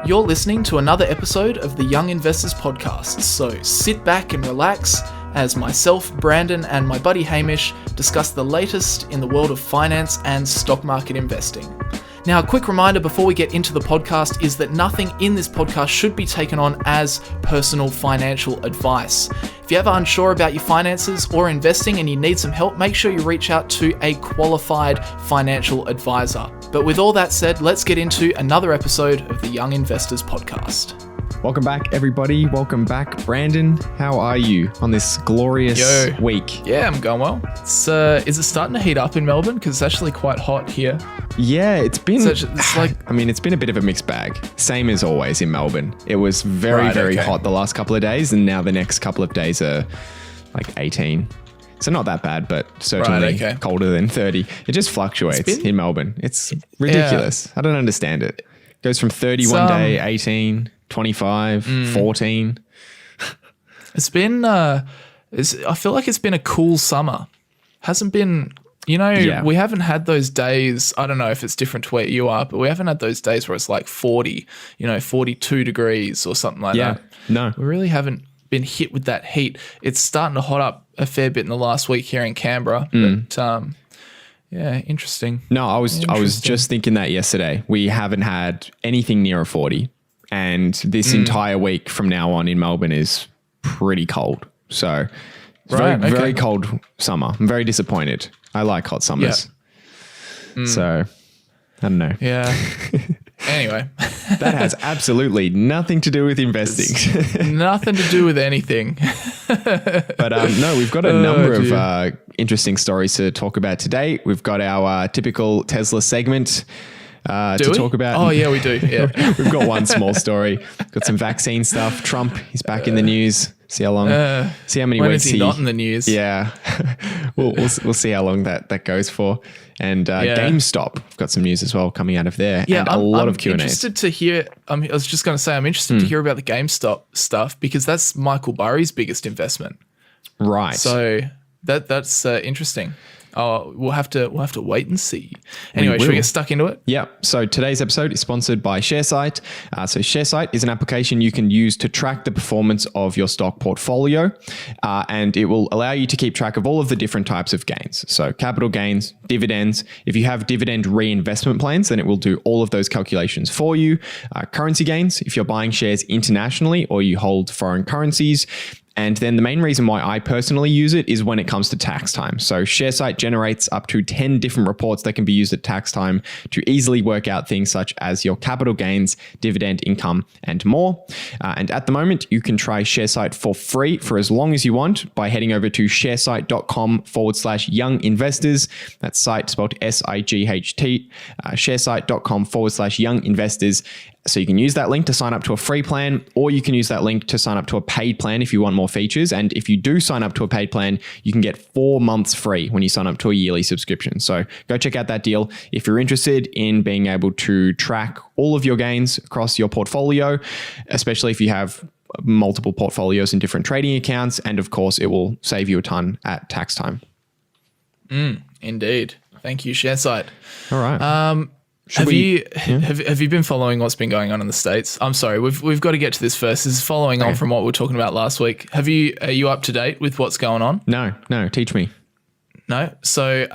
You're listening to another episode of the Young Investors Podcast, so sit back and relax as myself, Brandon, and my buddy Hamish discuss the latest in the world of finance and stock market investing. Now, a quick reminder before we get into the podcast is that nothing in this podcast should be taken on as personal financial advice. If you're ever unsure about your finances or investing and you need some help, make sure you reach out to a qualified financial advisor. But with all that said, let's get into another episode of the Young Investors Podcast. Welcome back, everybody. Welcome back, Brandon. How are you on this glorious week? Yeah, I'm going well. Is it starting to heat up in Melbourne? Because it's actually quite hot here. Yeah, it's been. It's been a bit of a mixed bag. Same as always in Melbourne. It was very hot the last couple of days, and now the next couple of days are like 18. So not that bad, but certainly colder than 30. It just fluctuates in Melbourne. It's ridiculous. I don't understand it. It goes from 30 one day, 18, 25, 14. It's been, I feel like it's been a cool summer. Hasn't been, we haven't had those days. I don't know if it's different to where you are, but we haven't had those days where it's like 40, 42 degrees or something like that. No. We really haven't been hit with that heat. It's starting to hot up a fair bit in the last week here in Canberra, but interesting. No, I was just thinking that yesterday. We haven't had anything near a 40, and this entire week from now on in Melbourne is pretty cold. So it's very cold summer. I'm very disappointed. I like hot summers. Yeah. So I don't know. Yeah. Anyway. That has absolutely nothing to do with investing. Nothing to do with anything. But no, we've got a number of interesting stories to talk about today. We've got our typical Tesla segment to talk about. Oh, yeah, we do. Yeah. We've got one small story. Got some vaccine stuff. Trump, he's back in the news. See how long, see how many weeks is he not in the news. Yeah. we'll see how long that goes for. And Gamestop, we've got some news as well coming out of there. Yeah, and a lot of Q&As. I'm interested to hear, I was just going to say, I'm interested to hear about the GameStop stuff because that's Michael Burry's biggest investment. Right. So that's interesting. We'll have to wait and see. Anyway, should we get stuck into it? Yeah. So today's episode is sponsored by Sharesight. So Sharesight is an application you can use to track the performance of your stock portfolio, and it will allow you to keep track of all of the different types of gains. So capital gains, dividends. If you have dividend reinvestment plans, then it will do all of those calculations for you. Currency gains, if you're buying shares internationally or you hold foreign currencies. And then the main reason why I personally use it is when it comes to tax time. So Sharesight generates up to 10 different reports that can be used at tax time to easily work out things such as your capital gains, dividend income, and more. And at the moment, you can try Sharesight for free for as long as you want by heading over to sharesight.com/young investors. That site spelled SIGHT, sharesight.com/young investors. So you can use that link to sign up to a free plan, or you can use that link to sign up to a paid plan if you want more features. And if you do sign up to a paid plan, you can get 4 months free when you sign up to a yearly subscription. So go check out that deal if you're interested in being able to track all of your gains across your portfolio, especially if you have multiple portfolios and different trading accounts. And of course, it will save you a ton at tax time. Indeed. Thank you, Sharesight. All right. Have you been following what's been going on in the States? I'm sorry, we've got to get to this first. This is following on from what we were talking about last week. Are you up to date with what's going on? No, teach me. No. So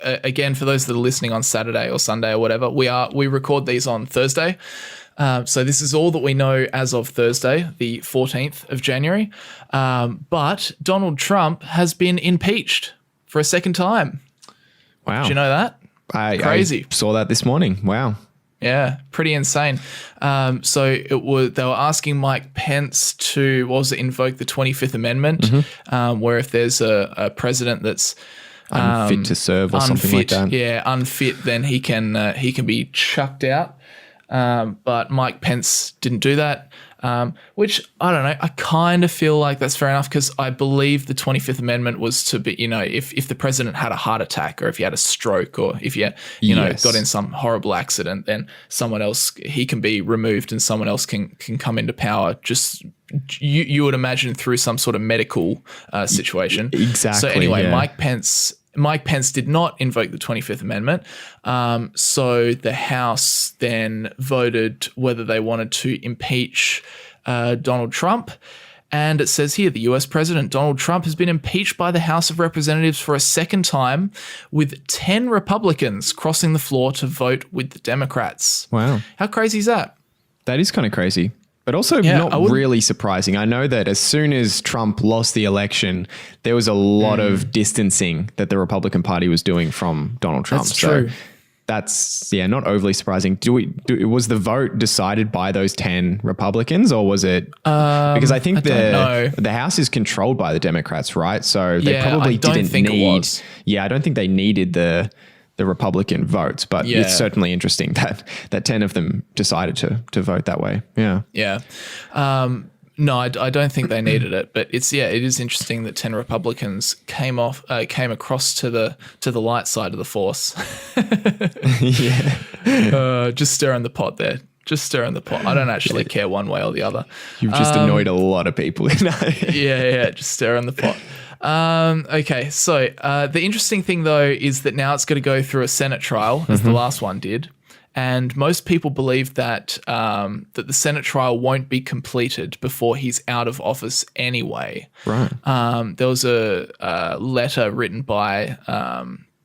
again, for those that are listening on Saturday or Sunday or whatever, we record these on Thursday. So this is all that we know as of Thursday, the 14th of January. But Donald Trump has been impeached for a second time. Wow. Did you know that? Crazy. I saw that this morning. Wow. Yeah, pretty insane. So they were asking Mike Pence to, invoke the 25th Amendment, where if there's a president that's unfit to serve or something like that. Yeah, unfit, then he can be chucked out. But Mike Pence didn't do that. Which, I don't know, I kind of feel like that's fair enough because I believe the 25th Amendment was to be, if the president had a heart attack or if he had a stroke or if you got in some horrible accident, then someone else, he can be removed and someone else can come into power. Just you would imagine through some sort of medical situation. Exactly. So anyway, Mike Pence Mike Pence did not invoke the 25th Amendment. So the House then voted whether they wanted to impeach Donald Trump. And it says here, the US President Donald Trump has been impeached by the House of Representatives for a second time, with 10 Republicans crossing the floor to vote with the Democrats. Wow. How crazy is that? That is kind of crazy. But also not really surprising. I know that as soon as Trump lost the election, there was a lot of distancing that the Republican Party was doing from Donald Trump. That's true. That's not overly surprising. Was the vote decided by those 10 Republicans, or was it because I think the House is controlled by the Democrats, right? So they probably didn't need. Yeah, I don't think they needed the Republican votes, but it's certainly interesting that 10 of them decided to vote that way. Yeah. Yeah. No, I don't think they needed it, but it is interesting that 10 Republicans came across to the light side of the force. Yeah. Just stirring the pot there. Just stirring the pot. I don't actually care one way or the other. You've just annoyed a lot of people. Yeah, just stirring the pot. Okay, so the interesting thing though is that now it's got to go through a Senate trial, as the last one did. And most people believe that that the Senate trial won't be completed before he's out of office anyway. Right. There was a letter written by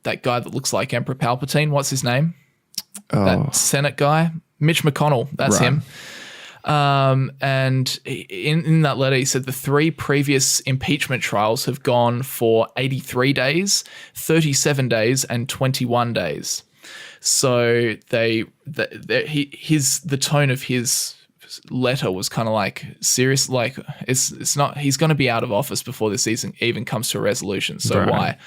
that guy that looks like Emperor Palpatine. What's his name? That Senate guy? Mitch McConnell. That's him. And in that letter, he said the 3 previous impeachment trials have gone for 83 days, 37 days, and 21 days. So the tone of his letter was kind of like serious, like it's not, he's going to be out of office before this season even comes to a resolution. So why?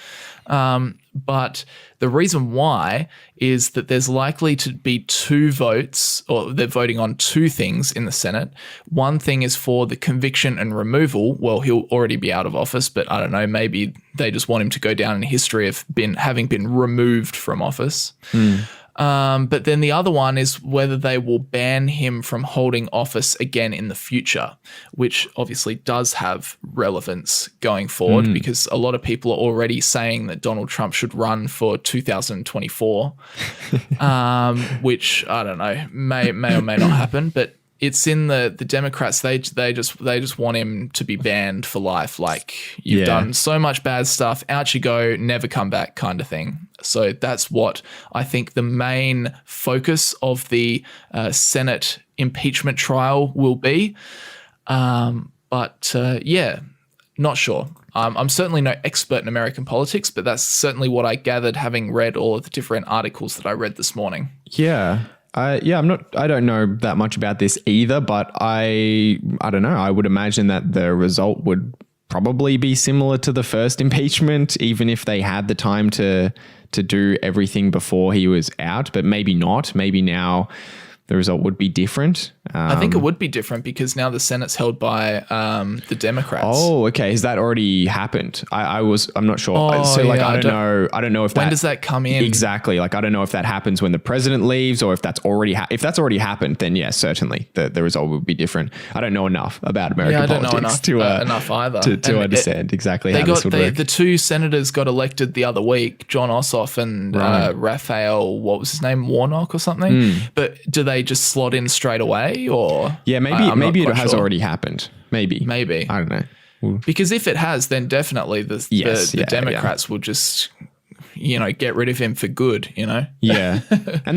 But the reason why is that there's likely to be 2 votes, or they're voting on 2 things in the Senate. One thing is for the conviction and removal. Well, he'll already be out of office, but I don't know, maybe they just want him to go down in history of having been removed from office. But then the other one is whether they will ban him from holding office again in the future, which obviously does have relevance going forward because a lot of people are already saying that Donald Trump should run for 2024, which I don't know, may or may not happen, but it's in the Democrats. They just want him to be banned for life. Like, you've done so much bad stuff, out you go, never come back kind of thing. So that's what I think the main focus of the Senate impeachment trial will be. But not sure. I'm certainly no expert in American politics, but that's certainly what I gathered having read all of the different articles that I read this morning. Yeah. I don't know that much about this either, but I don't know. I would imagine that the result would probably be similar to the first impeachment, even if they had the time to do everything before he was out, but maybe not. Maybe now the result would be different. I think it would be different because now the Senate's held by the Democrats. Oh, okay. Has that already happened? I'm not sure. I don't know if when does that come in? Exactly. Like, I don't know if that happens when the president leaves, or if that's already happened, then yes, certainly the result would be different. I don't know enough about American politics to understand exactly how this would work. The 2 senators got elected the other week, John Ossoff and Raphael, what was his name, Warnock or something. But do they just slot in straight away? Or maybe it has already happened. Maybe I don't know, because if it has, then definitely the Democrats will just get rid of him for good. And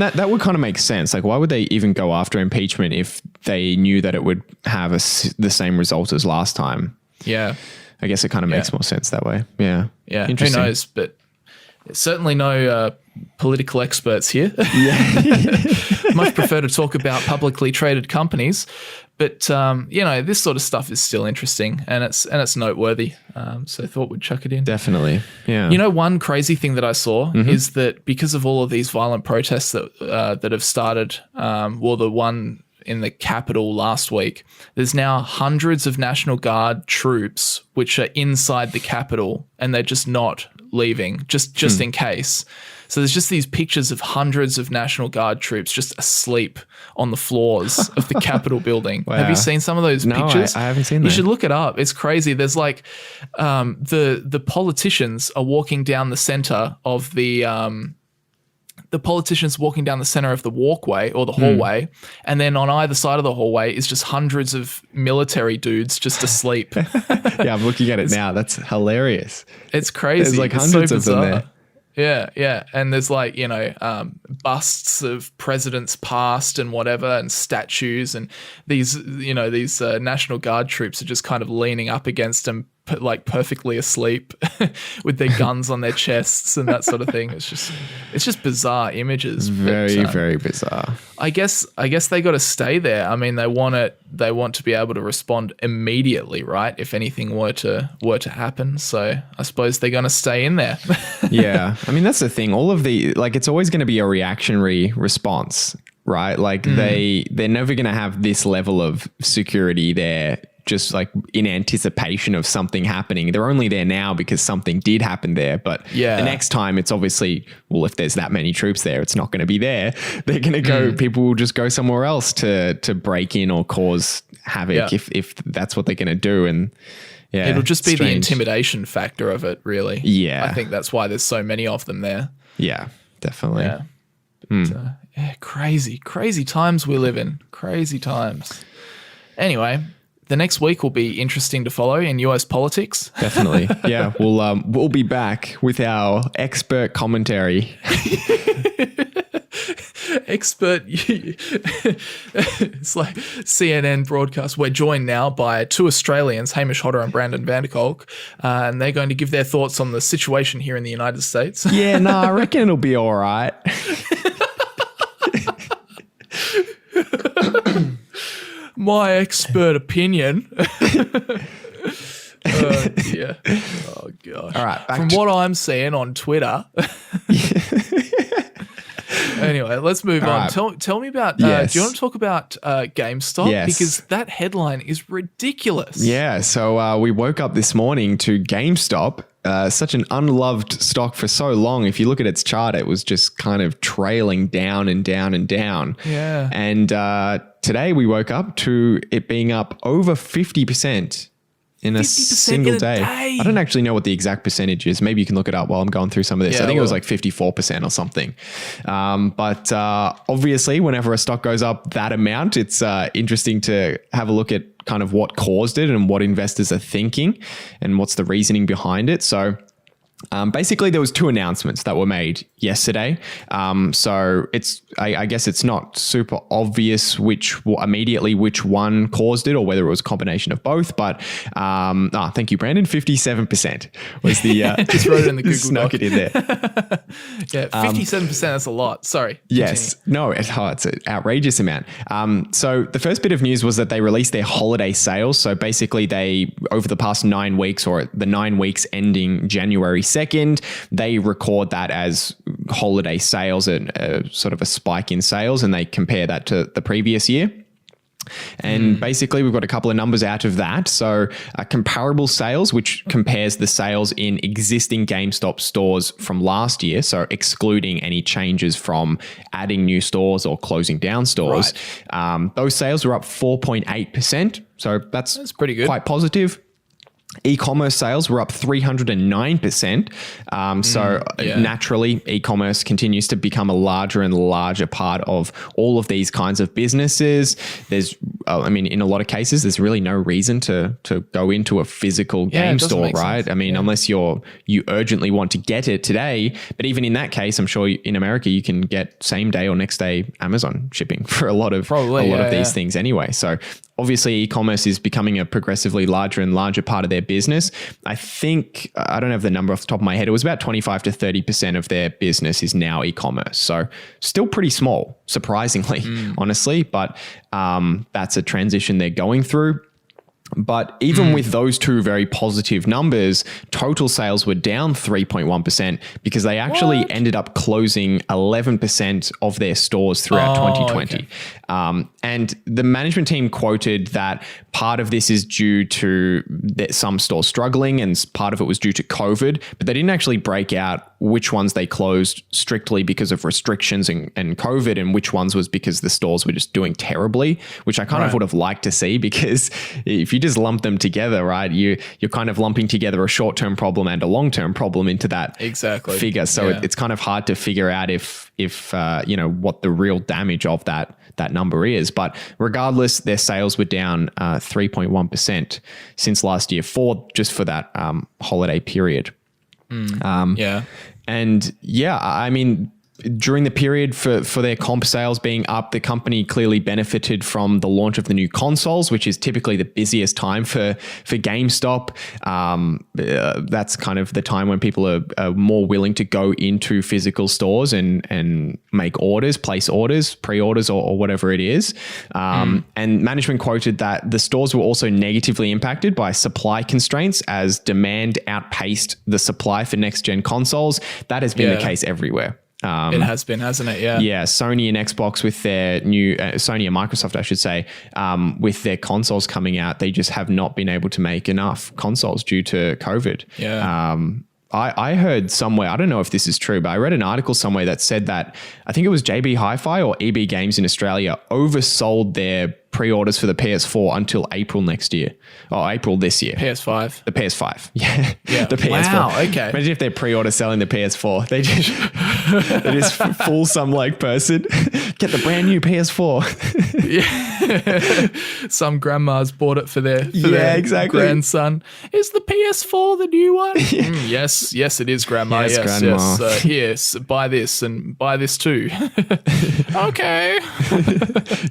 that would kind of make sense. Like, why would they even go after impeachment if they knew that it would have the same result as last time? I guess it kind of makes more sense that way. Who knows? But certainly no political experts here. Much prefer to talk about publicly traded companies, but this sort of stuff is still interesting and it's noteworthy. So I thought we'd chuck it in. Definitely, yeah. One crazy thing that I saw is that because of all of these violent protests that have started, the one in the Capitol last week, there's now hundreds of National Guard troops which are inside the Capitol, and they're just not leaving, just in case. So there's just these pictures of hundreds of National Guard troops just asleep on the floors of the Capitol building. Wow. Have you seen some of those pictures? I haven't seen that. You should look it up. It's crazy. There's like the politicians are walking down the center of the politicians walking down the center of the walkway or the hallway, and then on either side of the hallway is just hundreds of military dudes just asleep. Yeah, I'm looking at it now. That's hilarious. It's crazy. There's like hundreds of them there. Yeah. And there's like, busts of presidents past and whatever, and statues, and these National Guard troops are just kind of leaning up against them, like perfectly asleep with their guns on their chests and that sort of thing. It's just bizarre images. Very bizarre. I guess they got to stay there. I mean, they want to be able to respond immediately, right? If anything were to happen. So I suppose they're going to stay in there. Yeah. I mean, that's the thing. All of it's always going to be a reactionary response, right? Like they're never going to have this level of security there just like in anticipation of something happening. They're only there now because something did happen there. But the next time it's obviously, well, if there's that many troops there, it's not going to be there. They're going to go, people will just go somewhere else to break in or cause havoc if that's what they're going to do. And yeah, it'll just be the intimidation factor of it, really. Yeah. I think that's why there's so many of them there. Yeah, definitely. Yeah. But, crazy times we live in. Crazy times. Anyway, the next week will be interesting to follow in US politics. Definitely. Yeah. We'll be back with our expert commentary. Expert. It's like CNN broadcast. We're joined now by two Australians, Hamish Hodder and Brandon Vanderkolk, and they're going to give their thoughts on the situation here in the United States. Yeah, no, I reckon it'll be all right. My expert opinion. Oh, dear. Oh, gosh. All right. From what I'm seeing on Twitter. Anyway, let's move on. Right. Tell me about, yes. Do you want to talk about GameStop? Yes. Because that headline is ridiculous. Yeah. So we woke up this morning to GameStop. Such an unloved stock for so long. If you look at its chart, it was just kind of trailing down and down and down. Yeah. And today we woke up to it being up over 50% in a single day. I don't actually know what the exact percentage is. Maybe you can look it up while I'm going through some of this. I think it was like 54% or something. But obviously, whenever a stock goes up that amount, it's interesting to have a look at kind of what caused it and what investors are thinking and what's the reasoning behind it. So basically, there was two announcements that were made yesterday. So I guess it's not super obvious which one caused it or whether it was a combination of both. But thank you, Brandon. 57% was the just wrote it in the Google snuck Doc. it in there. Yeah, 57%. That's a lot. Sorry. Yes. No, it's an outrageous amount. So the first bit of news was that they released their holiday sales. So basically, they over the past 9 weeks or the 9 weeks ending January 2nd, they record that as holiday sales and sort of a spike in sales, and they compare that to the previous year. And basically, we've got a couple of numbers out of that. So comparable sales, which compares the sales in existing GameStop stores from last year, so excluding any changes from adding new stores or closing down stores. Right. Those sales were up 4.8%. So that's pretty good. Quite positive. E-commerce sales were up 309%. Naturally, e-commerce continues to become a larger and larger part of all of these kinds of businesses. There's, in a lot of cases, there's really no reason to go into a physical game store, right? Sense. Unless you urgently want to get it today. But even in that case, I'm sure in America, you can get same day or next day Amazon shipping for a lot of these things anyway. So obviously, e-commerce is becoming a progressively larger and larger part of their business. I think, I don't have the number off the top of my head, it was about 25 to 30% of their business is now e-commerce. So still pretty small, surprisingly, honestly, but that's a transition they're going through. But even with those two very positive numbers, total sales were down 3.1% because they actually ended up closing 11% of their stores throughout 2020. Okay. And the management team quoted that part of this is due to some stores struggling and part of it was due to COVID, but they didn't actually break out which ones they closed strictly because of restrictions and COVID and which ones was because the stores were just doing terribly, which I kind of would have liked to see, because if you just lump them together, right, you're kind of lumping together a short-term problem and a long-term problem into that figure. So it's kind of hard to figure out if what the real damage of that number is. But regardless, their sales were down 3.1% since last year for that holiday period. I mean, during the period for their comp sales being up, the company clearly benefited from the launch of the new consoles, which is typically the busiest time for Gamestop. That's kind of the time when people are more willing to go into physical stores and make orders, place orders, pre-orders, or whatever it is. And management quoted that the stores were also negatively impacted by supply constraints as demand outpaced the supply for next-gen consoles. That has been the case everywhere. It has been, hasn't it? Yeah. Yeah. Sony and Xbox with their new Sony and Microsoft, I should say, with their consoles coming out, they just have not been able to make enough consoles due to COVID. Yeah. I heard somewhere, I don't know if this is true, but I read an article somewhere that said that I think it was JB Hi-Fi or EB Games in Australia oversold their pre-orders for the PS4 until April next year. Oh, April this year. PS5. The PS5. Yeah. The PS4. Wow, okay. Imagine if they're pre-order selling the PS4. They just fool some person. Get the brand new PS4. Yeah. Some grandma's bought it for their grandson. Is the PS4 the new one? Yes, it is, Grandma. Yes, Grandma. Yes. Buy this and buy this too. Okay.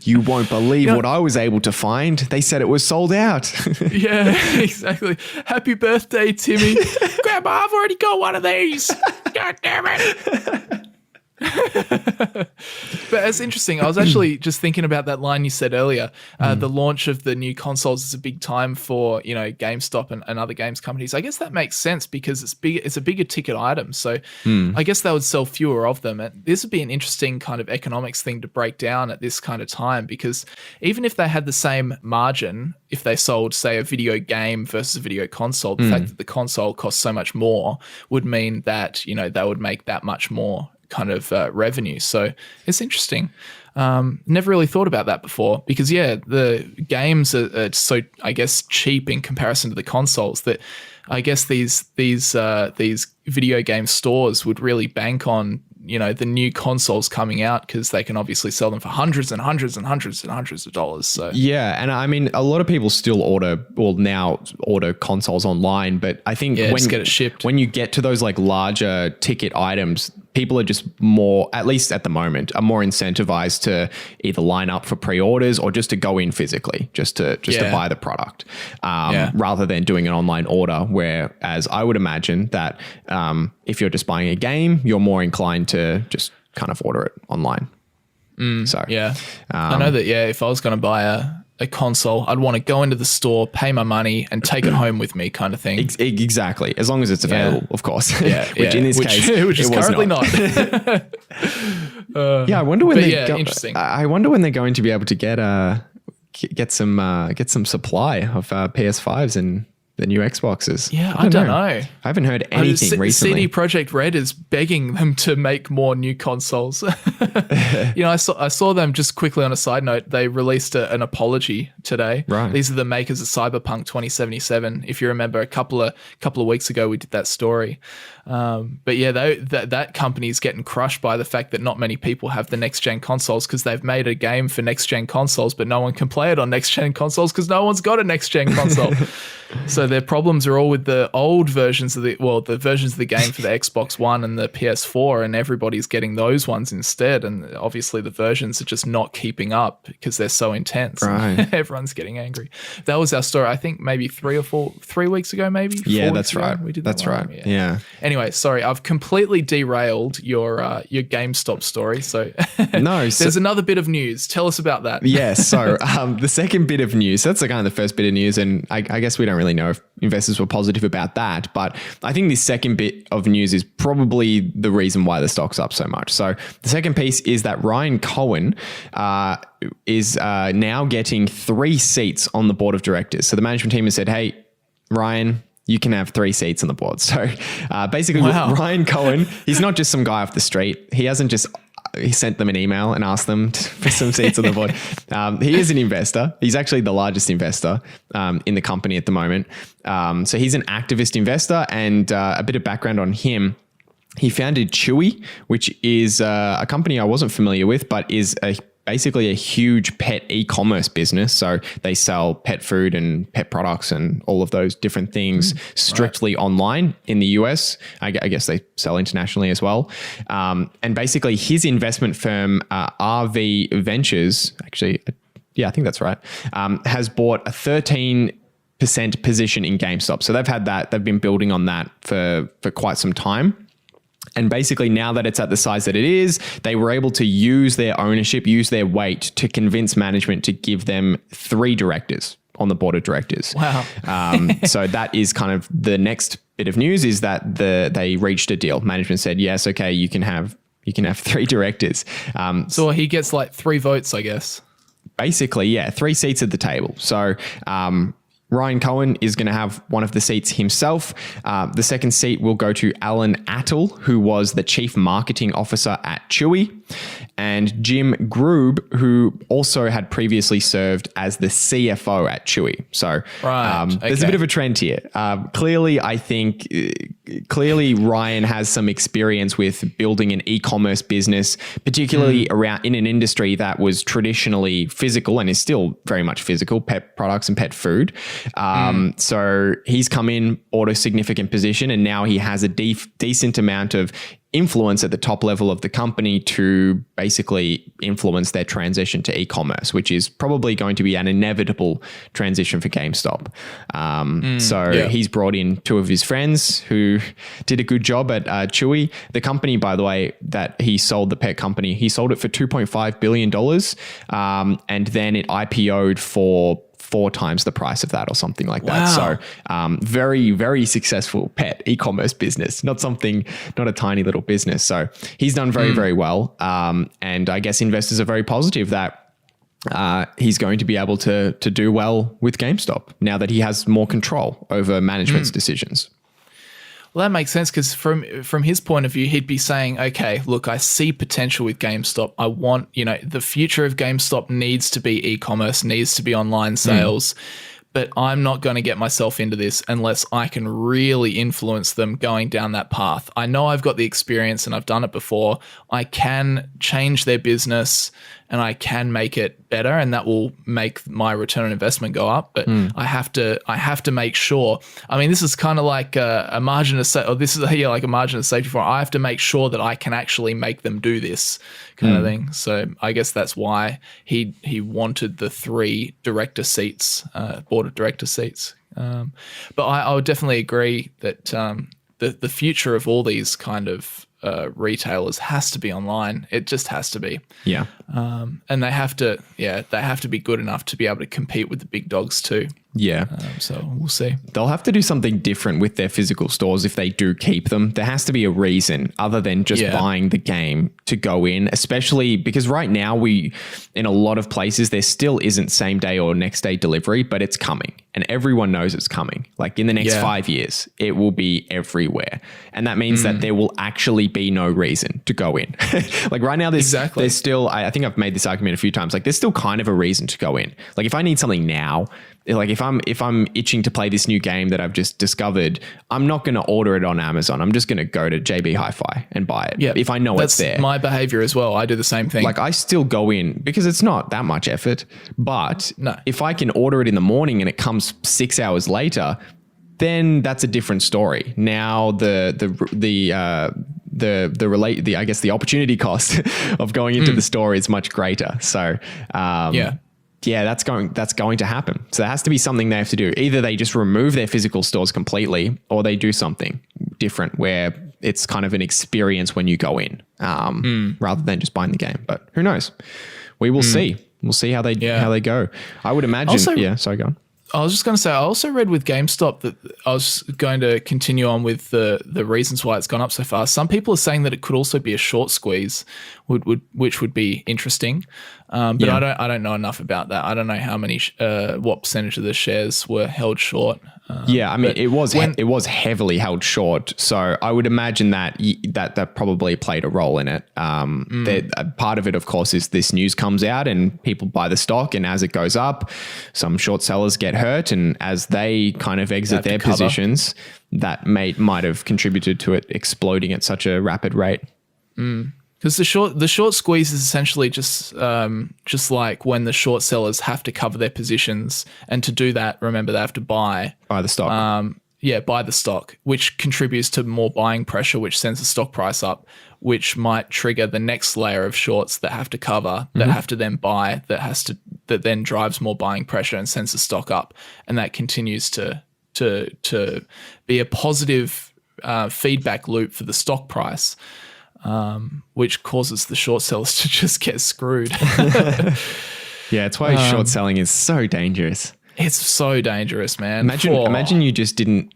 You won't believe what I was able to find. They said it was sold out. Yeah, exactly. Happy birthday, Timmy. Grandma, I've already got one of these. God damn it. But it's interesting. I was actually just thinking about that line you said earlier. The launch of the new consoles is a big time for, GameStop and other games companies. I guess that makes sense because it's a bigger ticket item. So I guess they would sell fewer of them. And this would be an interesting kind of economics thing to break down at this kind of time, because even if they had the same margin, if they sold, say, a video game versus a video console, the fact that the console costs so much more would mean that, they would make that much more kind of revenue. So it's interesting. Never really thought about that before, because the games are so, I guess, cheap in comparison to the consoles that I guess these video game stores would really bank on the new consoles coming out, because they can obviously sell them for hundreds and hundreds and hundreds and hundreds of dollars. So yeah, and I mean, a lot of people still now order consoles online, but I think just get it shipped. When you get to those larger ticket items, people are just more, at least at the moment, are more incentivized to either line up for pre-orders or just to go in physically, just to buy the product, rather than doing an online order. Whereas I would imagine that if you're just buying a game, you're more inclined to just kind of order it online. I know that. If I was going to buy a console, I'd want to go into the store, pay my money, and take it home with me, kind of thing. Exactly, as long as it's available, of course. Which in this case, which is currently not. I wonder when interesting. I wonder when they're going to be able to get some supply of PS5s and the new Xboxes. Yeah, I don't know. I haven't heard anything recently. CD Projekt Red is begging them to make more new consoles. I saw them, just quickly on a side note, they released an apology today. Right. These are the makers of Cyberpunk 2077. If you remember, a couple of weeks ago, we did that story. But that company is getting crushed by the fact that not many people have the next-gen consoles, because they've made a game for next-gen consoles, but no one can play it on next-gen consoles because no one's got a next-gen console. So their problems are all with the old versions of the versions of the game for the Xbox One and the PS4, and everybody's getting those ones instead. And obviously the versions are just not keeping up because they're so intense. Right. Everyone's getting angry. That was our story. I think maybe 3 weeks ago, maybe. Yeah, that's right. We did that's right. Yeah. Anyway, sorry, I've completely derailed your GameStop story. So no, there's another bit of news. Tell us about that. Yes. So the second bit of news, that's kind of the first bit of news. And I guess we don't really know if investors were positive about that. But I think this second bit of news is probably the reason why the stock's up so much. So the second piece is that Ryan Cohen is now getting 3 seats on the board of directors. So the management team has said, hey, Ryan, you can have 3 seats on the board. So basically, Ryan Cohen, he's not just some guy off the street. He sent them an email and asked them for some seats on the board. He is an investor. He's actually the largest investor in the company at the moment. So he's an activist investor, and a bit of background on him. He founded Chewy, which is a company I wasn't familiar with, but is basically a huge pet e-commerce business. So they sell pet food and pet products and all of those different things strictly online in the US. I guess they sell internationally as well. And basically his investment firm, RV Ventures, actually, yeah, I think that's right, has bought a 13% position in GameStop. So they've been building on that for quite some time. And basically now that it's at the size that it is, they were able to use their ownership, use their weight to convince management to give them 3 directors on the board of directors. Wow. So that is kind of the next bit of news, is that they reached a deal. Management said, yes, okay, you can have 3 directors. So he gets like 3 votes, I guess. Basically, yeah, 3 seats at the table. So Ryan Cohen is going to have one of the seats himself. The second seat will go to Alan Attle, who was the chief marketing officer at Chewy, and Jim Grube, who also had previously served as the CFO at Chewy. So there's a bit of a trend here. Clearly Ryan has some experience with building an e-commerce business, particularly around in an industry that was traditionally physical and is still very much physical, pet products and pet food. So he's come in, bought a significant position, and now he has a decent amount of influence at the top level of the company to basically influence their transition to e-commerce, which is probably going to be an inevitable transition for GameStop. He's brought in 2 of his friends who did a good job at Chewy. The company, by the way, that he sold, the pet company, he sold it for $2.5 billion. And then it IPO'd for 4 times the price of that or something like that. So very, very successful pet e-commerce business, not a tiny little business. So he's done very, very well. And I guess investors are very positive that he's going to be able to do well with GameStop now that he has more control over management's decisions. Well, that makes sense, because from his point of view, he'd be saying, okay, look, I see potential with GameStop. I want, the future of GameStop needs to be e-commerce, needs to be online sales, but I'm not going to get myself into this unless I can really influence them going down that path. I know I've got the experience and I've done it before. I can change their business and I can make it better, and that will make my return on investment go up. But I have to make sure. I mean, this is kind of like a margin of safety, or this is like a margin of safety for. I have to make sure that I can actually make them do this kind of thing. So I guess that's why he wanted the 3 director seats, board of director seats. But I would definitely agree that the future of all these kind of retailers has to be online. It just has to be. Yeah. And they have to be good enough to be able to compete with the big dogs too. Yeah. So we'll see. They'll have to do something different with their physical stores if they do keep them. There has to be a reason other than just buying the game to go in, especially because right now in a lot of places, there still isn't same day or next day delivery, but it's coming and everyone knows it's coming. Like in the next 5 years, it will be everywhere. And that means that there will actually be no reason to go in. Like right now, there's still, I think I've made this argument a few times, like there's still kind of a reason to go in. Like if I need something now, like if I'm itching to play this new game that I've just discovered, I'm not going to order it on Amazon. I'm just going to go to JB Hi-Fi and buy it. Yeah, if I know it's there. That's my behavior as well. I do the same thing. Like I still go in because it's not that much effort, but if I can order it in the morning and it comes 6 hours later, then that's a different story. Now the opportunity cost of going into the store is much greater. So that's going to happen. So there has to be something they have to do. Either they just remove their physical stores completely, or they do something different where it's kind of an experience when you go in, rather than just buying the game. But who knows? We will see. We'll see how they go. I would imagine. Sorry, go on. I was just going to say, I also read with GameStop that I was going to continue on with the reasons why it's gone up so fast. Some people are saying that it could also be a short squeeze, which would be interesting. But I don't know enough about that. I don't know how many, what percentage of the shares were held short. I mean, it was heavily held short. So I would imagine that probably played a role in it. Part of it, of course, is this news comes out and people buy the stock, and as it goes up, some short sellers get hurt, and as they kind of exit their positions, that might have contributed to it exploding at such a rapid rate. Because the short squeeze is essentially just like when the short sellers have to cover their positions, and to do that, remember, they have to buy the stock. Buy the stock, which contributes to more buying pressure, which sends the stock price up, which might trigger the next layer of shorts that have to cover, that have to then buy, that then drives more buying pressure and sends the stock up, and that continues to be a positive feedback loop for the stock price. Which causes the short sellers to just get screwed. It's why short selling is so dangerous. It's so dangerous, man. Imagine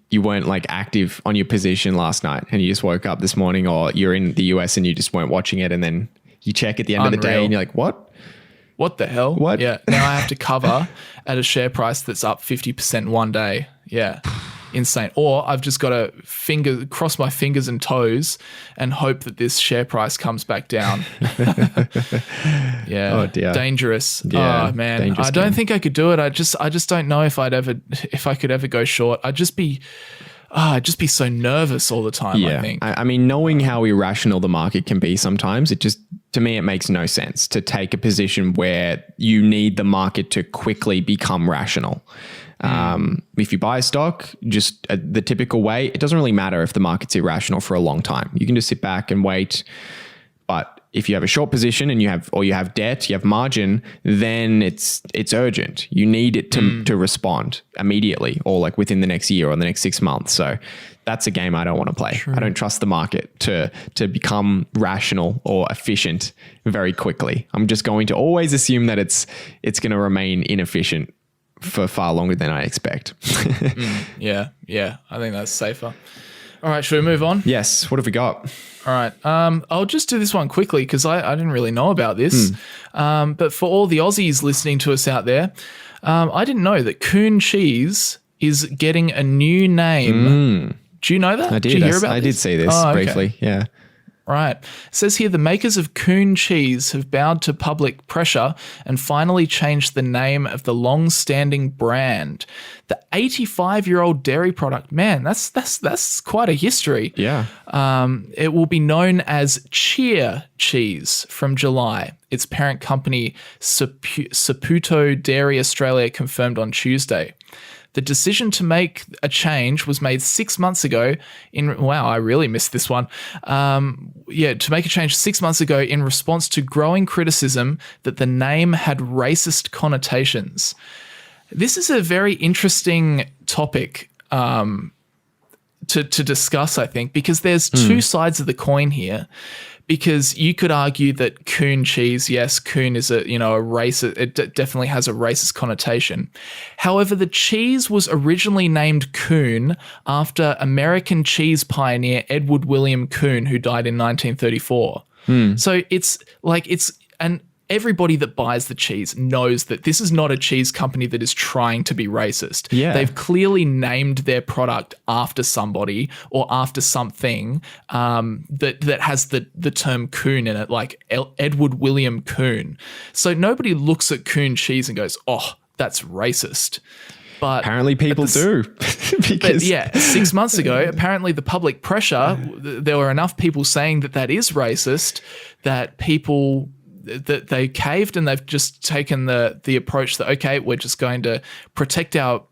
you weren't like active on your position last night, and you just woke up this morning, or you're in the US and you just weren't watching it, and then you check at the end of the day and you're like, what? What the hell? What? Yeah. Now I have to cover at a share price that's up 50% one day. Yeah. Insane. Or I've just got to cross my fingers and toes and hope that this share price comes back down. Oh dear. Dangerous. Yeah, oh man. dangerous I don't game. think I could do it. I just don't know if I could ever go short. I'd just be so nervous all the time, I think. I mean, knowing how irrational the market can be sometimes, to me, it makes no sense to take a position where you need the market to quickly become rational. If you buy a stock, just the typical way, it doesn't really matter if the market's irrational for a long time. You can just sit back and wait. But if you have a short position and you have debt, you have margin, then it's urgent. You need it to respond immediately, or like within the next year or the next 6 months. So that's a game I don't want to play. True. I don't trust the market to become rational or efficient very quickly. I'm just going to always assume that it's going to remain inefficient for far longer than I expect. Yeah. I think that's safer. All right, should we move on? Yes. What have we got? All right. I'll just do this one quickly because I didn't really know about this. But for all the Aussies listening to us out there, I didn't know that Coon Cheese is getting a new name. Do you know that? I did. Did you hear about I this? did see this briefly. Yeah. Right. It says here the makers of Coon Cheese have bowed to public pressure and finally changed the name of the long-standing brand. The 85-year-old dairy product, man, that's quite a history. Yeah. It will be known as Cheer Cheese from July. Its parent company, Saputo Dairy Australia, confirmed on Tuesday. The decision to make a change was made 6 months ago wow, I really missed this one. To make a change 6 months ago in response to growing criticism that the name had racist connotations. This is a very interesting topic to discuss, I think, because there's two sides of the coin here. Because you could argue that Coon Cheese, yes, Coon is a racist. It definitely has a racist connotation. However, the cheese was originally named Coon after American cheese pioneer Edward William Coon, who died in 1934. So and everybody that buys the cheese knows that this is not a cheese company that is trying to be racist. Yeah. They've clearly named their product after somebody or after something that has the term Coon in it, like Edward William Coon. So nobody looks at Coon Cheese and goes, oh, that's racist. But apparently people do. But yeah, 6 months ago, apparently the public pressure, there were enough people saying that is racist that that they caved, and they've just taken the approach that, okay, we're just going to protect our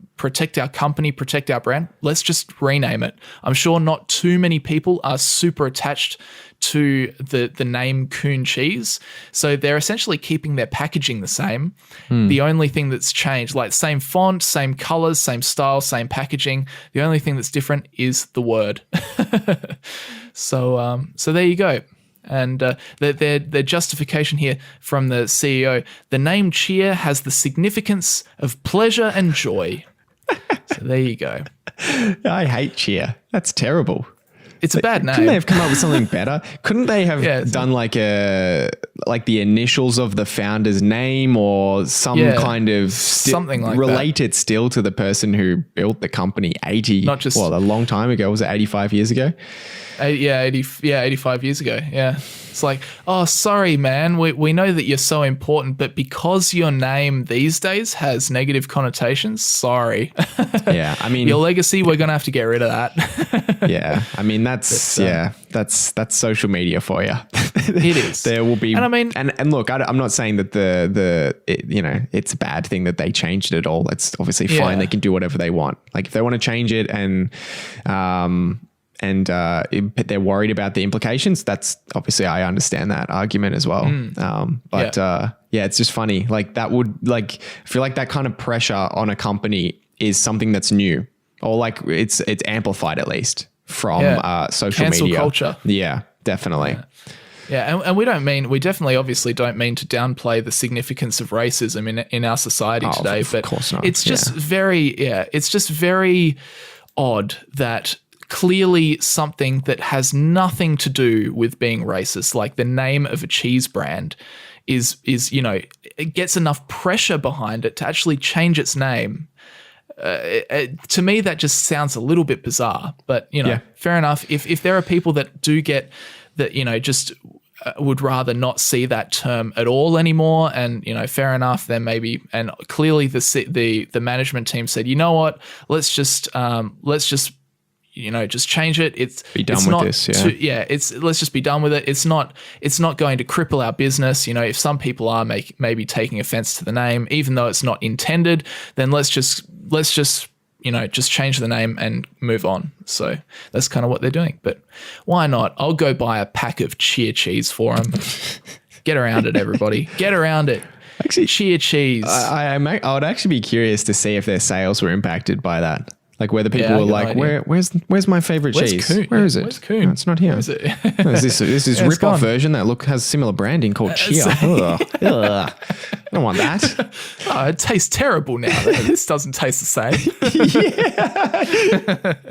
company, protect our brand. Let's just rename it. I'm sure not too many people are super attached to the name Coon Cheese. So they're essentially keeping their packaging the same. The only thing that's changed, like same font, same colors, same style, same packaging. The only thing that's different is the word. So there you go. And their justification here from the CEO, the name cheer has the significance of pleasure and joy. So there you go. I hate cheer. That's terrible. It's a bad name. Couldn't they have come up with something better? Couldn't they have done like the initials of the founder's name or some kind of something like related still to the person who built the company a long time ago? Was it 85 years ago? 85 years ago. Yeah. It's like, oh, sorry, man. We know that you're so important, but because your name these days has negative connotations, sorry. Yeah. I mean, your legacy, we're going to have to get rid of that. Yeah. I mean, that's social media for you. It is. There will be. And I mean, and look, I'm not saying that it's a bad thing that they changed it all. It's obviously fine. They can do whatever they want. Like if they want to change it and they're worried about the implications, that's obviously, I understand that argument as well. It's just funny. Like that would I feel like that kind of pressure on a company is something that's new, or like it's amplified at least from social cancel media culture. Yeah, definitely. Yeah, and we definitely obviously don't mean to downplay the significance of racism in our society today, but of course not. It's just it's just very odd that clearly something that has nothing to do with being racist, like the name of a cheese brand, is it gets enough pressure behind it to actually change its name. To me, that just sounds a little bit bizarre, but fair enough. If there are people that do get that, just would rather not see that term at all anymore, and fair enough, then maybe. And clearly, the management team said, you know what, let's just just change it. Let's just be done with it. It's not going to cripple our business. If some people are maybe taking offense to the name, even though it's not intended, then let's just change the name and move on. So that's kind of what they're doing. But why not? I'll go buy a pack of cheer cheese for them. Get around it, everybody. Get around it. Actually, cheer cheese. I would actually be curious to see if their sales were impacted by that. Like whether people were like, where's my favorite cheese? Coon? Where is it? Where's Coon? No, it's not here. Where is it? No, this is rip-off version that has similar branding called Cheer. Ugh. I don't want that. Oh, it tastes terrible now. This doesn't taste the same.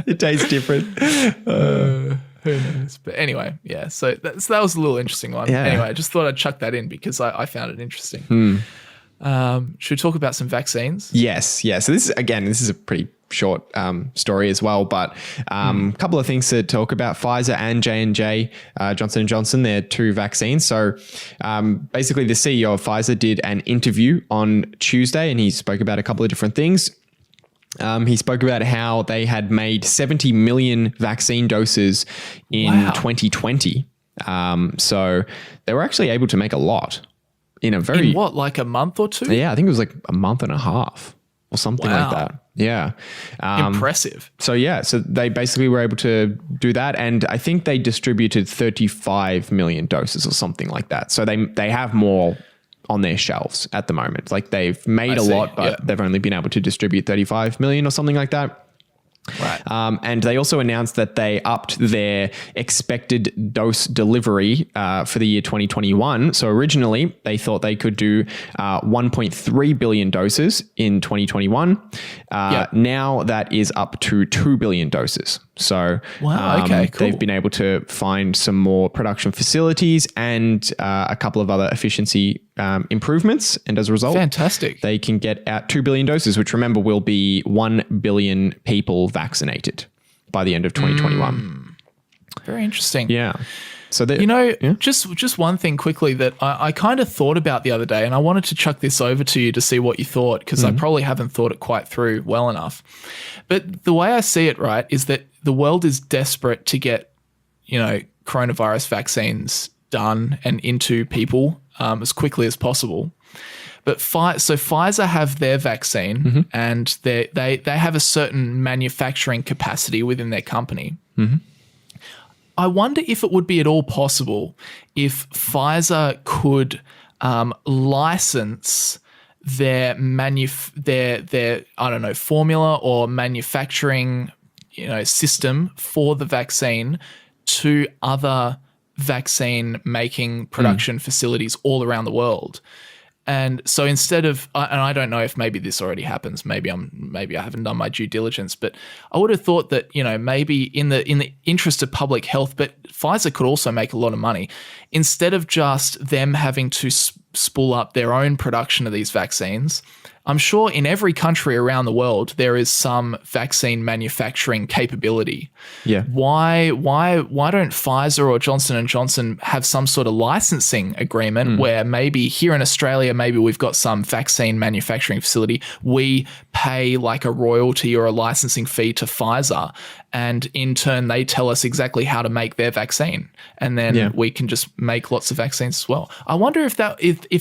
It tastes different. Who knows? But anyway, so that was a little interesting one. Yeah. Anyway, I just thought I'd chuck that in because I found it interesting. Should we talk about some vaccines? Yes. So this is a pretty short story as well, but a couple of things to talk about. Pfizer and J&J, Johnson & Johnson, they're two vaccines. So basically the CEO of Pfizer did an interview on Tuesday, and he spoke about a couple of different things. He spoke about how they had made 70 million vaccine doses in 2020. So they were actually able to make a lot in like a month or two? Yeah, I think it was like a month and a half or something like that. Yeah. Impressive. So they basically were able to do that. And I think they distributed 35 million doses or something like that. So they have more on their shelves at the moment. Like they've made a lot, but they've only been able to distribute 35 million or something like that. Right. And they also announced that they upped their expected dose delivery for the year 2021. So originally they thought they could do 1.3 billion doses in 2021. Now that is up to 2 billion doses. So cool. They've been able to find some more production facilities and a couple of other efficiency improvements. And as a result, fantastic, they can get out 2 billion doses, which remember will be 1 billion people vaccinated by the end of 2021. Very interesting. Yeah. So just one thing quickly that I kind of thought about the other day, and I wanted to chuck this over to you to see what you thought, because I probably haven't thought it quite through well enough. But the way I see it, right, is that the world is desperate to get, coronavirus vaccines done and into people as quickly as possible. But Pfizer have their vaccine, and they have a certain manufacturing capacity within their company. I wonder if it would be at all possible if Pfizer could license their formula or manufacturing system for the vaccine to other vaccine making production facilities all around the world. And so instead of, and I don't know if maybe this already happens, maybe I haven't done my due diligence, but I would have thought that, maybe in the interest of public health, but Pfizer could also make a lot of money. Instead of just them having to spool up their own production of these vaccines, I'm sure in every country around the world there is some vaccine manufacturing capability. Yeah. Why don't Pfizer or Johnson & Johnson have some sort of licensing agreement where maybe here in Australia, maybe we've got some vaccine manufacturing facility, we pay like a royalty or a licensing fee to Pfizer, and in turn they tell us exactly how to make their vaccine, and then we can just make lots of vaccines as well. I wonder if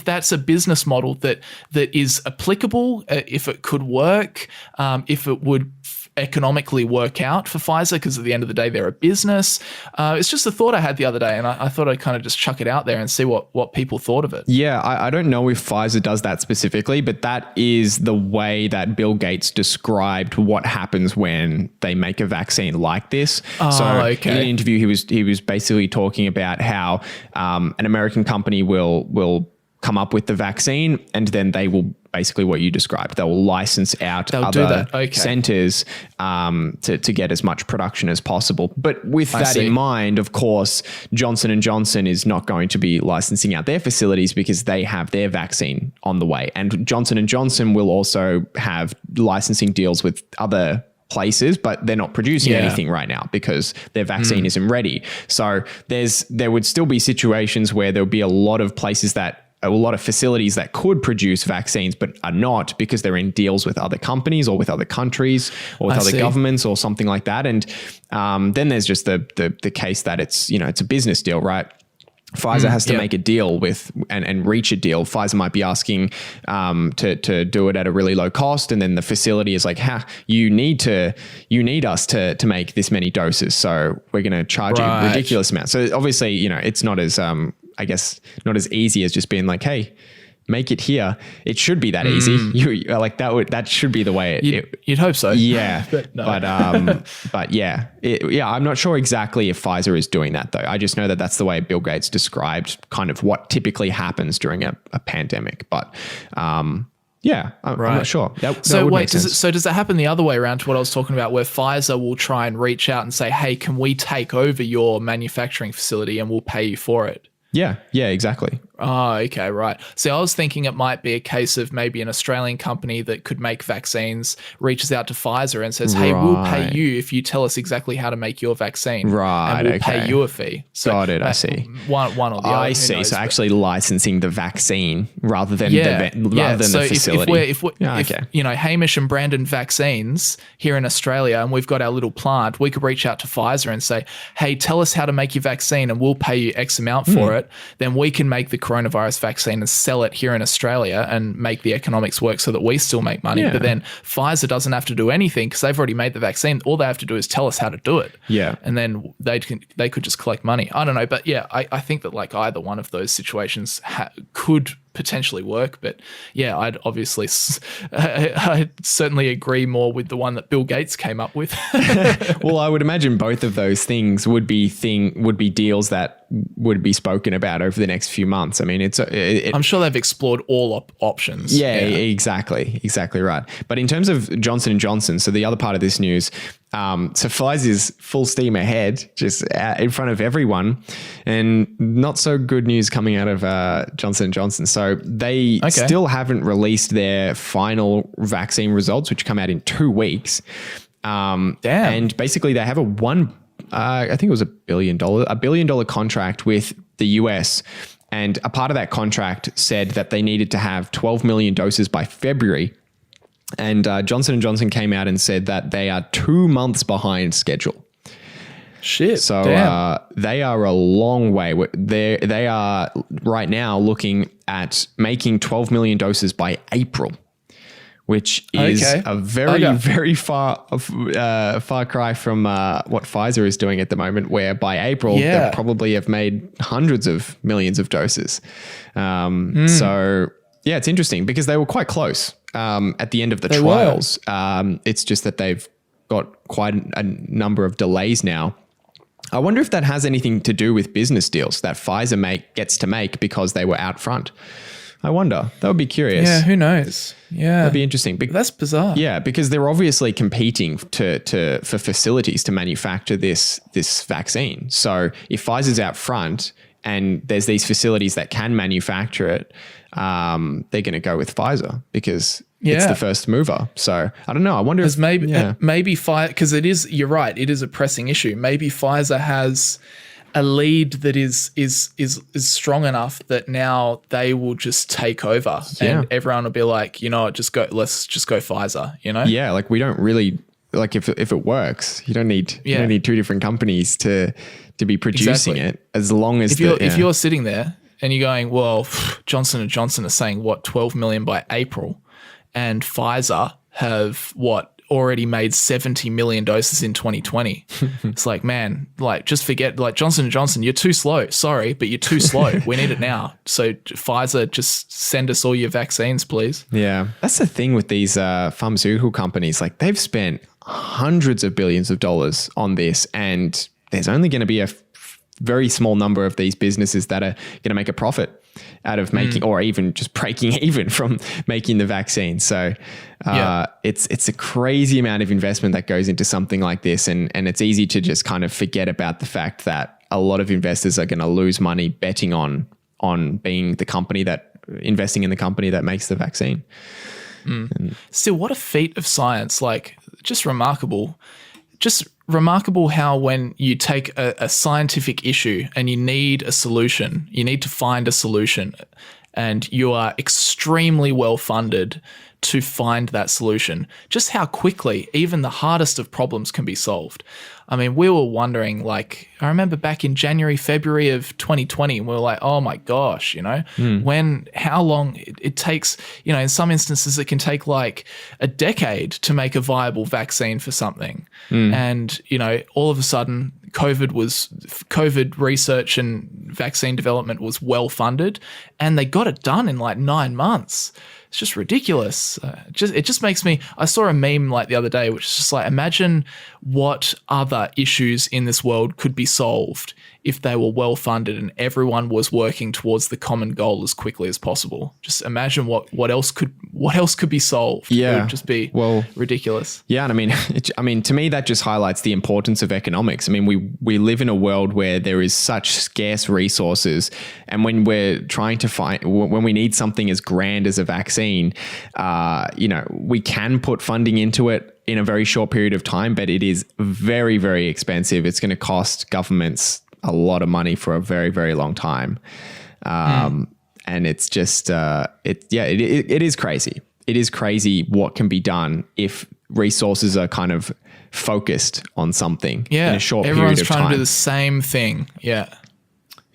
that's a business model that is applicable, if it could work, if it would economically work out for Pfizer, because at the end of the day they're a business. It's just a thought I had the other day, and I thought I'd kind of just chuck it out there and see what people thought of it. Yeah, I don't know if Pfizer does that specifically, but that is the way that Bill Gates described what happens when they make a vaccine like this. In an interview, he was basically talking about how an American company will come up with the vaccine, and then they will basically what you described. They will license out other centers to get as much production as possible. But with that in mind, of course, Johnson & Johnson is not going to be licensing out their facilities because they have their vaccine on the way. And Johnson & Johnson will also have licensing deals with other places, but they're not producing anything right now because their vaccine isn't ready. So there would still be situations where there would be a lot of facilities that could produce vaccines but are not, because they're in deals with other companies or with other countries or with other governments or something like that. And then there's just the case that it's a business deal, right? Pfizer has to make a deal with and reach a deal. Pfizer might be asking to do it at a really low cost, and then the facility is like, you need us to make this many doses, so we're going to charge you a ridiculous amount. So obviously, it's not as not as easy as just being like, hey, make it here. It should be that easy. That should be the way you'd hope so. Yeah. but no. But yeah, I'm not sure exactly if Pfizer is doing that though. I just know that that's the way Bill Gates described kind of what typically happens during a pandemic. But I'm not sure. Does that happen the other way around to what I was talking about, where Pfizer will try and reach out and say, hey, can we take over your manufacturing facility and we'll pay you for it? Yeah, exactly. Oh, okay, right. See, I was thinking it might be a case of maybe an Australian company that could make vaccines reaches out to Pfizer and says, hey, we'll pay you if you tell us exactly how to make your vaccine. Right, and we'll pay you a fee. So got it, I see. One or the other. I see. So actually licensing the vaccine rather than the facility. If Hamish and Brandon Vaccines here in Australia, and we've got our little plant, we could reach out to Pfizer and say, hey, tell us how to make your vaccine and we'll pay you X amount for it. Then we can make the coronavirus vaccine and sell it here in Australia and make the economics work so that we still make money. But then Pfizer doesn't have to do anything because they've already made the vaccine. All they have to do is tell us how to do it. Yeah. And then they could just collect money. I don't know. But yeah, I think that like either one of those situations could potentially work. But yeah, I'd obviously, I certainly agree more with the one that Bill Gates came up with. Well, I would imagine both of those things would be deals that would be spoken about over the next few months. I mean, I'm sure they've explored all options. Yeah, exactly right. But in terms of Johnson & Johnson, so the other part of this news, so Pfizer's full steam ahead, just in front of everyone, and not so good news coming out of Johnson & Johnson. So they still haven't released their final vaccine results, which come out in 2 weeks. Damn. And basically they have a 1 I think it was $1 billion contract with the US. And a part of that contract said that they needed to have 12 million doses by February. And Johnson & Johnson came out and said that they are 2 months behind schedule. Shit. So they are a long way. They are right now looking at making 12 million doses by April, which is a very far cry from what Pfizer is doing at the moment, where by April they probably have made hundreds of millions of doses. So yeah, it's interesting because they were quite close at the end of the trials. It's just that they've got quite a number of delays now. I wonder if that has anything to do with business deals that Pfizer gets to make because they were out front. I wonder. That would be curious. Yeah, who knows? Yeah. That'd be interesting. That's bizarre. Yeah, because they're obviously competing for facilities to manufacture this vaccine. So if Pfizer's out front and there's these facilities that can manufacture it, they're going to go with Pfizer because it's the first mover. So I don't know. I wonder if maybe Pfizer, because you're right, it is a pressing issue. Maybe Pfizer has a lead that is strong enough that now they will just take over and everyone will be like, let's just go Pfizer, Yeah, like we don't really like if it works, you don't need two different companies to be producing it, as long as if you're sitting there and you're going, well, Johnson & Johnson are saying 12 million by April, and Pfizer have already made 70 million doses in 2020. It's like, man, like just forget, like Johnson & Johnson, you're too slow. Sorry, but you're too slow. We need it now. So Pfizer, just send us all your vaccines, please. Yeah. That's the thing with these pharmaceutical companies. Like they've spent hundreds of billions of dollars on this, and there's only going to be a very small number of these businesses that are going to make a profit out of making, or even just breaking even from making the vaccine. So it's a crazy amount of investment that goes into something like this. And it's easy to just kind of forget about the fact that a lot of investors are going to lose money betting on being the company investing in the company that makes the vaccine. Still, what a feat of science. Like just remarkable. Just remarkable how when you take a scientific issue and you need a solution, you need to find a solution, and you are extremely well funded to find that solution, just how quickly even the hardest of problems can be solved. I mean, we were wondering, like, I remember back in January, February of 2020, we were like, oh my gosh, how long it takes, in some instances it can take like a decade to make a viable vaccine for something. And, all of a sudden COVID research and vaccine development was well funded, and they got it done in like 9 months. It's just ridiculous. It just makes me, I saw a meme like the other day, which is just like, imagine what other issues in this world could be solved if they were well funded and everyone was working towards the common goal as quickly as possible. Just imagine what else could be solved. Yeah. It would just be ridiculous. Yeah. And I mean, to me, that just highlights the importance of economics. I mean, we live in a world where there is such scarce resources. And when we're trying to when we need something as grand as a vaccine, we can put funding into it in a very short period of time, but it is very, very expensive. It's going to cost governments a lot of money for a very, very long time. And it's just, it is crazy. It is crazy what can be done if resources are kind of focused on something in a short period of time. Everyone's trying to do the same thing. Yeah.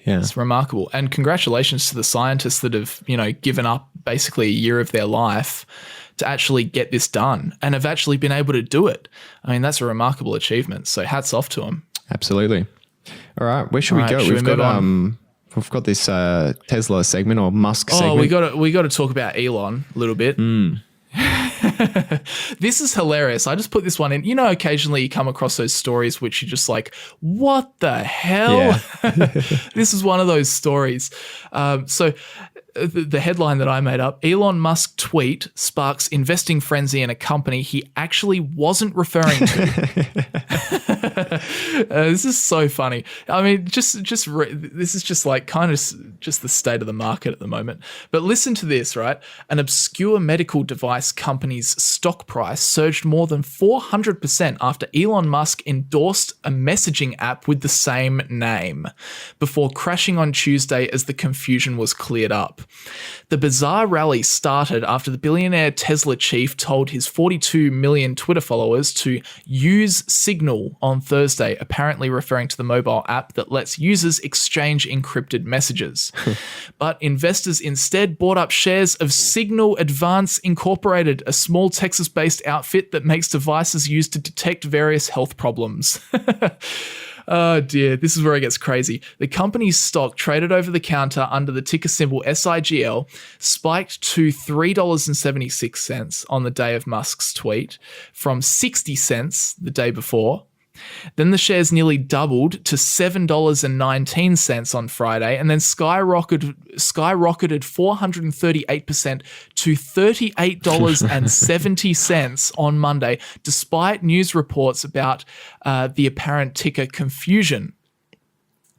It's remarkable. And congratulations to the scientists that have, given up basically a year of their life to actually get this done and have actually been able to do it. I mean, that's a remarkable achievement. So hats off to them. Absolutely. All right, where should we go? We've got this Tesla segment or Musk segment. We got to talk about Elon a little bit. This is hilarious. I just put this one in. Occasionally you come across those stories which you're just like, what the hell? Yeah. This is one of those stories. So the headline that I made up, Elon Musk tweet sparks investing frenzy in a company he actually wasn't referring to. This is so funny. I mean, this is just like kind of just the state of the market at the moment. But listen to this, right? An obscure medical device company's stock price surged more than 400% after Elon Musk endorsed a messaging app with the same name, before crashing on Tuesday as the confusion was cleared up. The bizarre rally started after the billionaire Tesla chief told his 42 million Twitter followers to use Signal on Thursday, apparently referring to the mobile app that lets users exchange encrypted messages. But investors instead bought up shares of Signal Advance Incorporated, a small Texas-based outfit that makes devices used to detect various health problems. Oh dear, this is where it gets crazy. The company's stock, traded over the counter under the ticker symbol SIGL, spiked to $3.76 on the day of Musk's tweet, from 60 cents the day before. Then the shares nearly doubled to $7.19 on Friday, and then skyrocketed 438% to $38.70 on Monday, despite news reports about the apparent ticker confusion.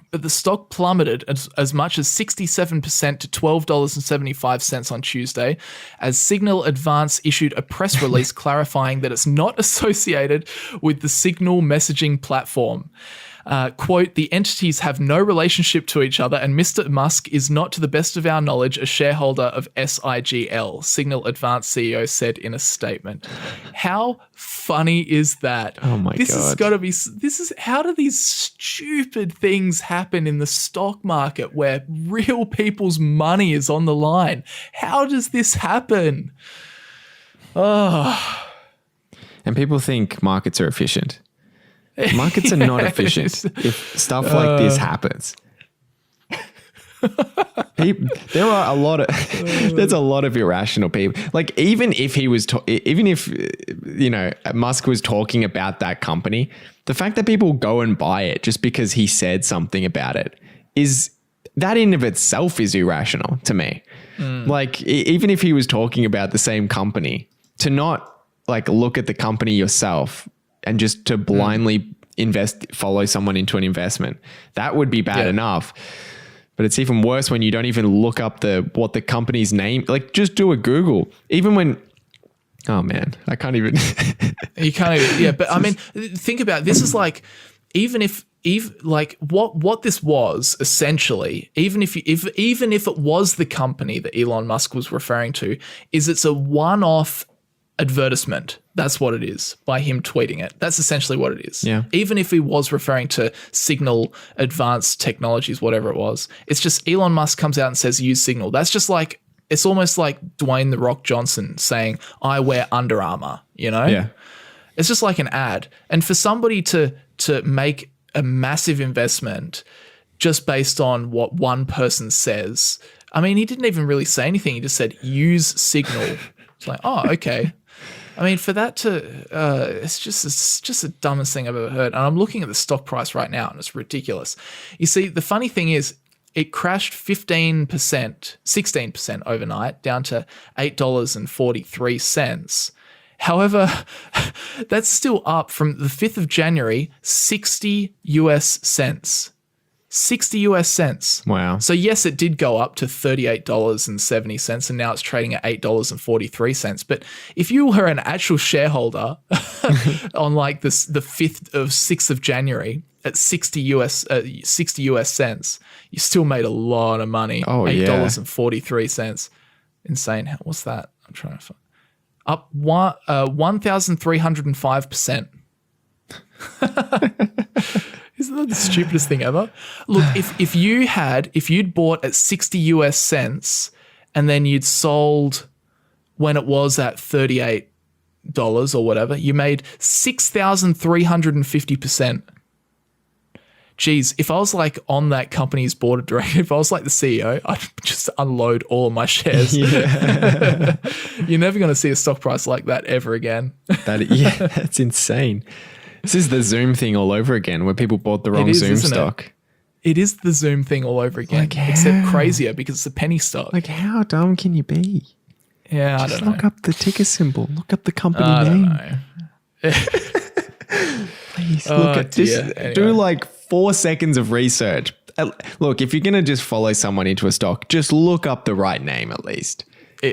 But the stock plummeted as much as 67% to $12.75 on Tuesday, as Signal Advance issued a press release clarifying that it's not associated with the Signal messaging platform. Quote, the entities have no relationship to each other, and Mr. Musk is not, to the best of our knowledge, a shareholder of SIGL, Signal Advance CEO said in a statement. How funny is that? Oh my God. How do these stupid things happen in the stock market where real people's money is on the line? How does this happen? Oh. And people think markets are efficient. Markets are not efficient if stuff like this happens. There's a lot of irrational people. Like, even if Musk was talking about that company, the fact that people go and buy it just because he said something about it is, that in of itself is irrational to me. Like, even if he was talking about the same company, to not like look at the company yourself and just to blindly follow someone into an investment, that would be bad enough. But it's even worse when you don't even look up what the company's name, like just do a Google. Even when, oh man, I can't even. You can't even, yeah. But I mean, think about, this is like, even like what this was essentially, even if it was the company that Elon Musk was referring to, is it's a one-off advertisement. That's what it is, by him tweeting it. That's essentially what it is. Yeah. Even if he was referring to Signal Advanced Technologies, whatever it was, it's just Elon Musk comes out and says use Signal. That's just like, it's almost like Dwayne "The Rock" Johnson saying, I wear Under Armour, you know? Yeah. It's just like an ad. And for somebody to make a massive investment just based on what one person says, I mean, he didn't even really say anything. He just said, use Signal. It's like, oh, okay. I mean, for that to, it's just the dumbest thing I've ever heard. And I'm looking at the stock price right now, and it's ridiculous. You see, the funny thing is, it crashed 16% overnight, down to $8.43. However, that's still up from the 5th of January, 60 US cents. 60 US cents. Wow. So yes, it did go up to $38.70, and now it's trading at $8.43. But if you were an actual shareholder on like the 6th of January at 60 US cents, you still made a lot of money. Oh, $8.43. Insane. What's that? I'm trying to find. Up 1,305%. Isn't that the stupidest thing ever? Look, if you'd bought at 60 US cents and then you'd sold when it was at $38 or whatever, you made 6,350%. Geez, if I was like on that company's board of directors, if I was like the CEO, I'd just unload all of my shares. Yeah. You're never going to see a stock price like that ever again. That's insane. This is the Zoom thing all over again, where people bought the wrong Zoom stock. It is the Zoom thing all over again, except crazier because it's a penny stock. Like, how dumb can you be? Yeah, I don't know. Just look up the ticker symbol. Look up the company name. I don't know. Please. Do like 4 seconds of research. Look, if you're going to just follow someone into a stock, just look up the right name at least.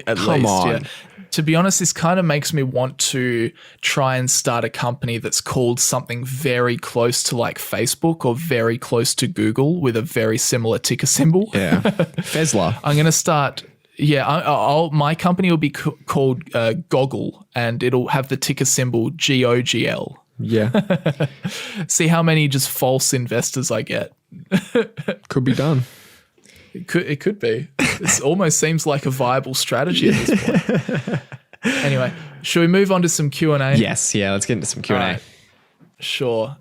Come on. Yeah. To be honest, this kind of makes me want to try and start a company that's called something very close to like Facebook or very close to Google with a very similar ticker symbol. Yeah. Fezla. I'm going to start. Yeah, my company will be called Goggle, and it'll have the ticker symbol GOGL. Yeah. See how many just false investors I get. Could be done. It could be. It almost seems like a viable strategy at this point. Anyway, should we move on to some Q&A? Yes. Yeah, let's get into some Q&A. Right. Sure.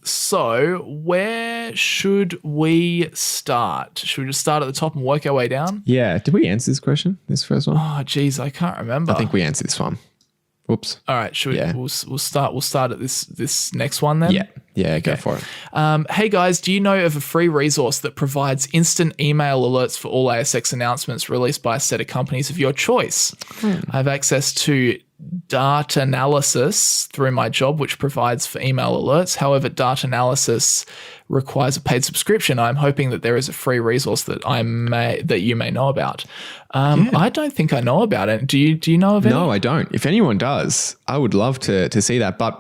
So where should we start? Should we just start at the top and work our way down? Yeah. Did we answer this question, this first one? Oh, geez, I can't remember. I think we answered this one. Whoops. All right, should we? Yeah. We'll start at this next one then. Yeah. Go for it. Hey guys, do you know of a free resource that provides instant email alerts for all ASX announcements released by a set of companies of your choice? I have access to data analysis through my job, which provides for email alerts. However, data analysis requires a paid subscription. I'm hoping that there is a free resource that you may know about. I don't think I know about it. Do you know of it? No, I don't. If anyone does, I would love to see that. But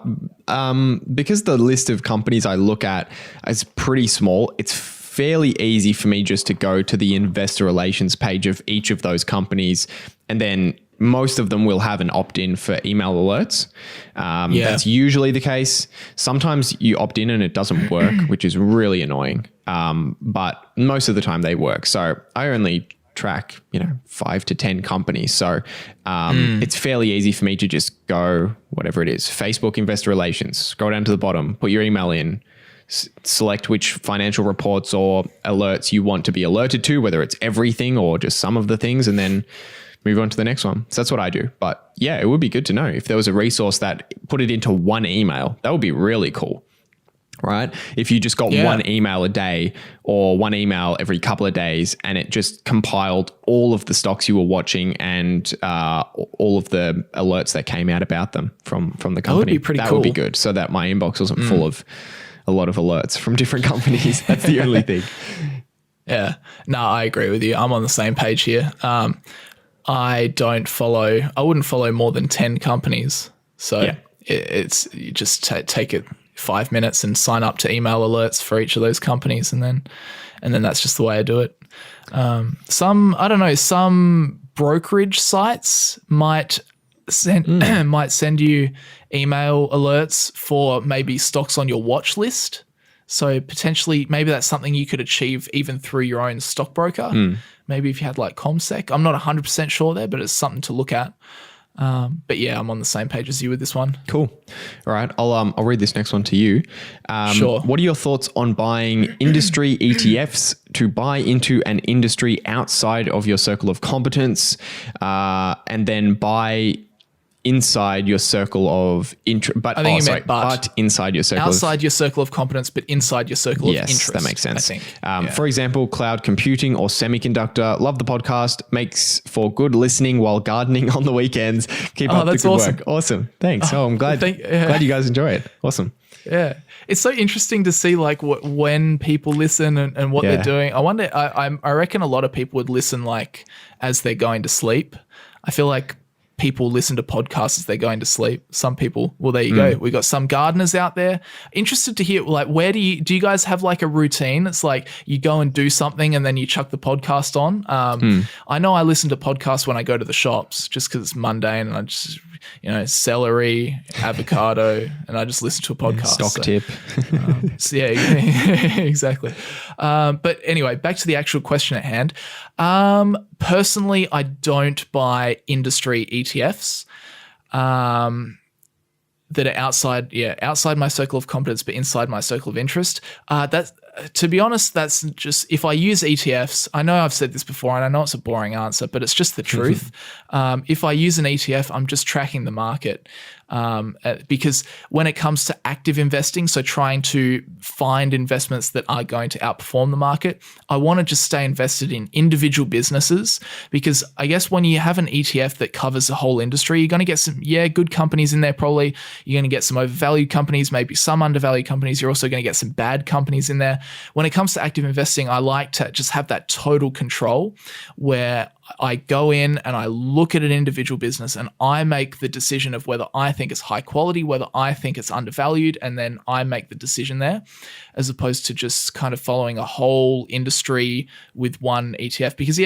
because the list of companies I look at is pretty small, it's fairly easy for me just to go to the investor relations page of each of those companies, and then most of them will have an opt-in for email alerts. That's usually the case. Sometimes you opt in and it doesn't work, which is really annoying. But most of the time they work. So I only track, 5 to 10 companies. So it's fairly easy for me to just go, whatever it is, Facebook investor relations, scroll down to the bottom, put your email in, select which financial reports or alerts you want to be alerted to, whether it's everything or just some of the things, and then move on to the next one. So that's what I do. But yeah, it would be good to know if there was a resource that put it into one email. That would be really cool, right? If you just got one email a day or one email every couple of days, and it just compiled all of the stocks you were watching and all of the alerts that came out about them from the company. That would be pretty cool. That would be good, so that my inbox wasn't full of a lot of alerts from different companies. That's the only thing. Yeah. No, I agree with you. I'm on the same page here. I wouldn't follow more than 10 companies. So it's you just take it 5 minutes and sign up to email alerts for each of those companies. And then that's just the way I do it. Some brokerage sites might send you email alerts for maybe stocks on your watch list. So potentially maybe that's something you could achieve even through your own stockbroker. Maybe if you had like ComSec. I'm not 100% sure there, but it's something to look at. But yeah, I'm on the same page as you with this one. Cool. All right. I'll read this next one to you. Sure. What are your thoughts on buying industry ETFs to buy into an industry outside of your circle of competence, and then buy inside your circle of interest, but inside your circle outside your circle of competence, but inside your circle of interest. Yes, that makes sense. I think. For example, cloud computing or semiconductor. Love the podcast. Makes for good listening while gardening on the weekends. Keep up the good work. Awesome. Thanks. I'm glad. Glad you guys enjoy it. Awesome. Yeah, it's so interesting to see like when people listen and what they're doing. I wonder. I reckon a lot of people would listen like as they're going to sleep. I feel like people listen to podcasts as they're going to sleep. Some people, well, there you go. We got some gardeners out there. Interested to hear, like, where do you guys have like a routine? It's like you go and do something and then you chuck the podcast on. I know I listen to podcasts when I go to the shops just because it's mundane, and I just, celery, avocado, and I just listen to a podcast. Tip. Exactly. But anyway, back to the actual question at hand. Personally, I don't buy industry ETFs that are outside my circle of competence, but inside my circle of interest. to be honest, that's just, if I use ETFs, I know I've said this before and I know it's a boring answer, but it's just the truth. If I use an ETF, I'm just tracking the market. Because when it comes to active investing, so trying to find investments that are going to outperform the market, I want to just stay invested in individual businesses, because I guess when you have an ETF that covers the whole industry, you're going to get some, good companies in there probably. You're going to get some overvalued companies, maybe some undervalued companies. You're also going to get some bad companies in there. When it comes to active investing, I like to just have that total control where I go in and I look at an individual business and I make the decision of whether I think it's high quality, whether I think it's undervalued, and then I make the decision there, as opposed to just kind of following a whole industry with one ETF. Because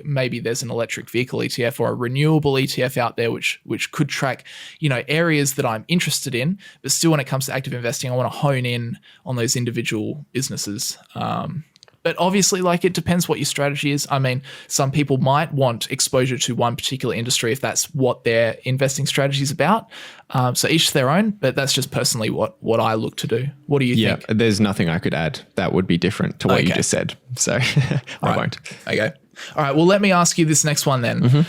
maybe there's an electric vehicle ETF or a renewable ETF out there which could track, areas that I'm interested in, but still when it comes to active investing, I want to hone in on those individual businesses. But obviously, it depends what your strategy is. I mean, some people might want exposure to one particular industry if that's what their investing strategy is about. So each their own, but that's just personally what I look to do. What do you think? Yeah, there's nothing I could add that would be different to what you just said. So I won't. Okay. All right. Well, let me ask you this next one then.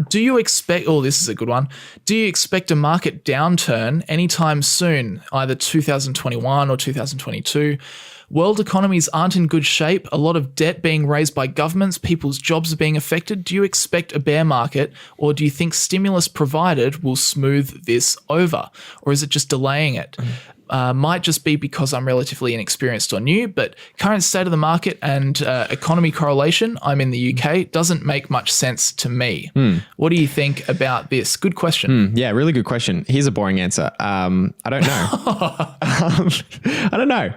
Do you expect, this is a good one. Do you expect a market downturn anytime soon, either 2021 or 2022? World economies aren't in good shape. A lot of debt being raised by governments. People's jobs are being affected. Do you expect a bear market, or do you think stimulus provided will smooth this over, or is it just delaying it? Might just be because I'm relatively inexperienced or new, but current state of the market and economy correlation, I'm in the UK, doesn't make much sense to me. What do you think about this? Good question. Yeah, really good question. Here's a boring answer. I don't know. I don't know.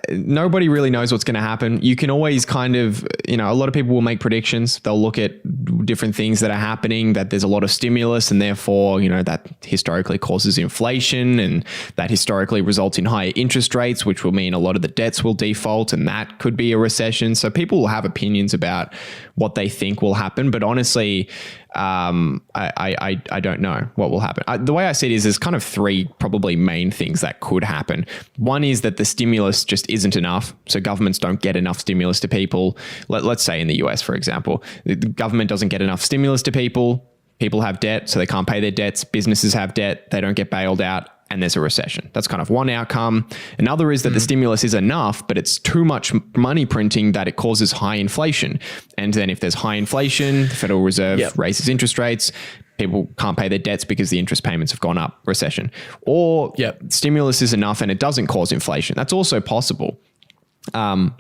Nobody really knows what's going to happen. You can always kind of, a lot of people will make predictions. They'll look at different things that are happening, that there's a lot of stimulus and therefore, that historically causes inflation, and that historically results in higher interest rates, which will mean a lot of the debts will default, and that could be a recession. So people will have opinions about what they think will happen. But honestly, I don't know what will happen. The way I see it is there's kind of three probably main things that could happen. One is that the stimulus just isn't enough. So governments don't get enough stimulus to people. Let's say in the US, for example, the government doesn't get enough stimulus to people. People have debt, so they can't pay their debts. Businesses have debt, they don't get bailed out, and there's a recession. That's kind of one outcome. Another is that the stimulus is enough, but it's too much money printing that it causes high inflation. And then if there's high inflation, the Federal Reserve raises interest rates, people can't pay their debts because the interest payments have gone up, recession. Or stimulus is enough and it doesn't cause inflation. That's also possible.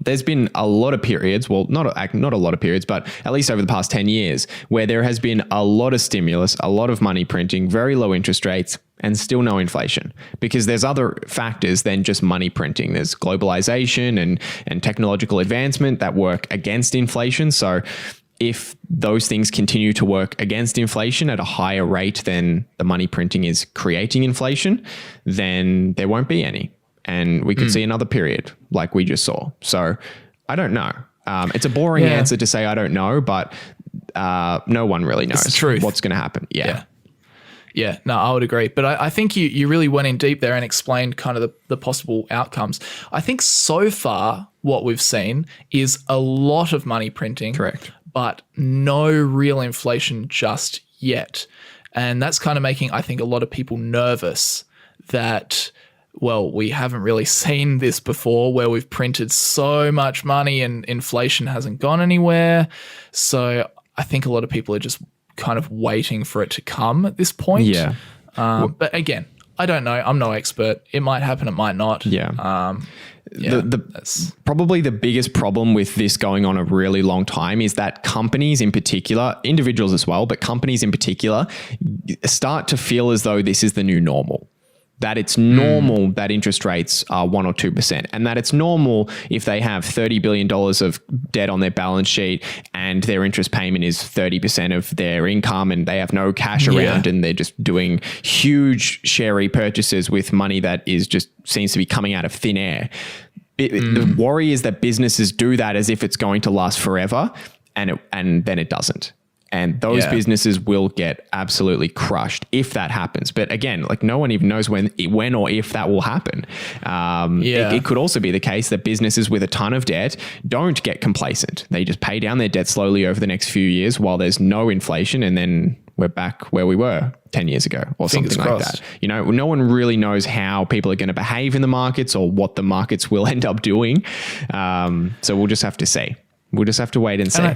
There's been a lot of periods, well, not a lot of periods, but at least over the past 10 years, where there has been a lot of stimulus, a lot of money printing, very low interest rates, and still no inflation, because there's other factors than just money printing. There's globalization and technological advancement that work against inflation. So if those things continue to work against inflation at a higher rate than the money printing is creating inflation, then there won't be any. And we could see another period like we just saw. So I don't know. It's a boring answer to say I don't know, but no one really knows what's going to happen. Yeah, no, I would agree. But I think you really went in deep there and explained kind of the possible outcomes. I think so far what we've seen is a lot of money printing. Correct. But no real inflation just yet. And that's kind of making, I think, a lot of people nervous that, well, we haven't really seen this before, where we've printed so much money and inflation hasn't gone anywhere. So I think a lot of people are just kind of waiting for it to come at this point. Yeah. But again, I don't know. I'm no expert. It might happen. It might not. Yeah. Probably the biggest problem with this going on a really long time is that companies in particular, individuals as well, but companies in particular start to feel as though this is the new normal. That it's normal that interest rates are 1 or 2%, and that it's normal if they have $30 billion of debt on their balance sheet and their interest payment is 30% of their income and they have no cash around and they're just doing huge share repurchases with money that is just seems to be coming out of thin air. The worry is that businesses do that as if it's going to last forever, and then it doesn't. And those businesses will get absolutely crushed if that happens. But again, like no one even knows when or if that will happen. It could also be the case that businesses with a ton of debt don't get complacent. They just pay down their debt slowly over the next few years while there's no inflation, and then we're back where we were 10 years ago or something like that. You know, no one really knows how people are going to behave in the markets or what the markets will end up doing. So we'll just have to see. We'll just have to wait and see.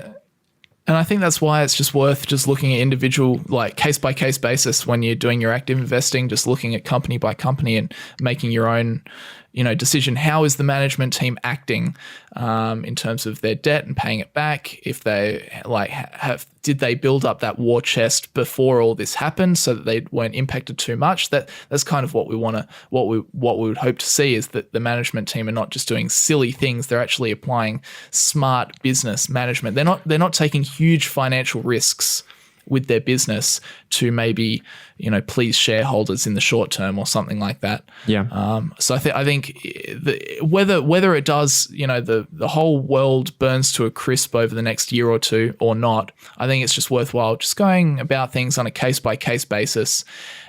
And I think that's why it's just worth just looking at individual, like case by case basis when you're doing your active investing, just looking at company by company and making your own, you know, decision. How is the management team acting in terms of their debt and paying it back? If they did they build up that war chest before all this happened so that they weren't impacted too much? That's kind of what we would hope to see, is that the management team are not just doing silly things. They're actually applying smart business management. They're not taking huge financial risks with their business to maybe, you know, please shareholders in the short term or something like that. Yeah. So I think whether it does, you know, the whole world burns to a crisp over the next year or two or not, I think it's just worthwhile just going about things on a case by case basis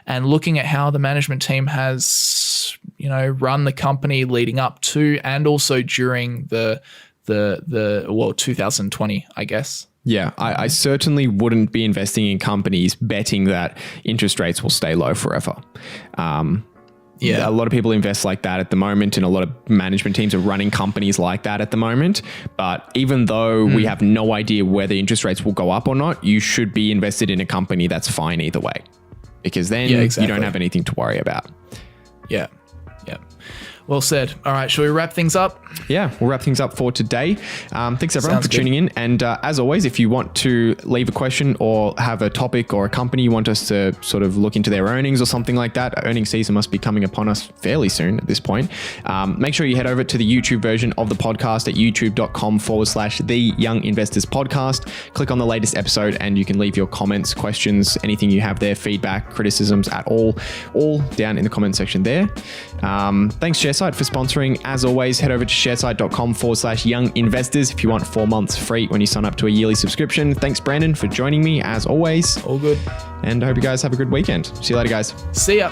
and looking at how the management team has, you know, run the company leading up to and also during the 2020, I guess. Yeah, I certainly wouldn't be investing in companies betting that interest rates will stay low forever. A lot of people invest like that at the moment, and a lot of management teams are running companies like that at the moment. But even though we have no idea whether interest rates will go up or not, you should be invested in a company that's fine either way, because then you don't have anything to worry about. Yeah. Well said. All right, shall we wrap things up? Yeah, we'll wrap things up for today. Thanks everyone for tuning in. And as always, if you want to leave a question or have a topic or a company you want us to sort of look into their earnings or something like that, earnings season must be coming upon us fairly soon at this point. Make sure you head over to the YouTube version of the podcast at youtube.com/The Young Investors Podcast. Click on the latest episode and you can leave your comments, questions, anything you have there, feedback, criticisms at all down in the comment section there. Thanks, Sharesight, for sponsoring. As always, head over to sharesight.com/young investors if you want 4 months free when you sign up to a yearly subscription. Thanks, Brandon, for joining me as always. All good. And I hope you guys have a good weekend. See you later, guys. See ya.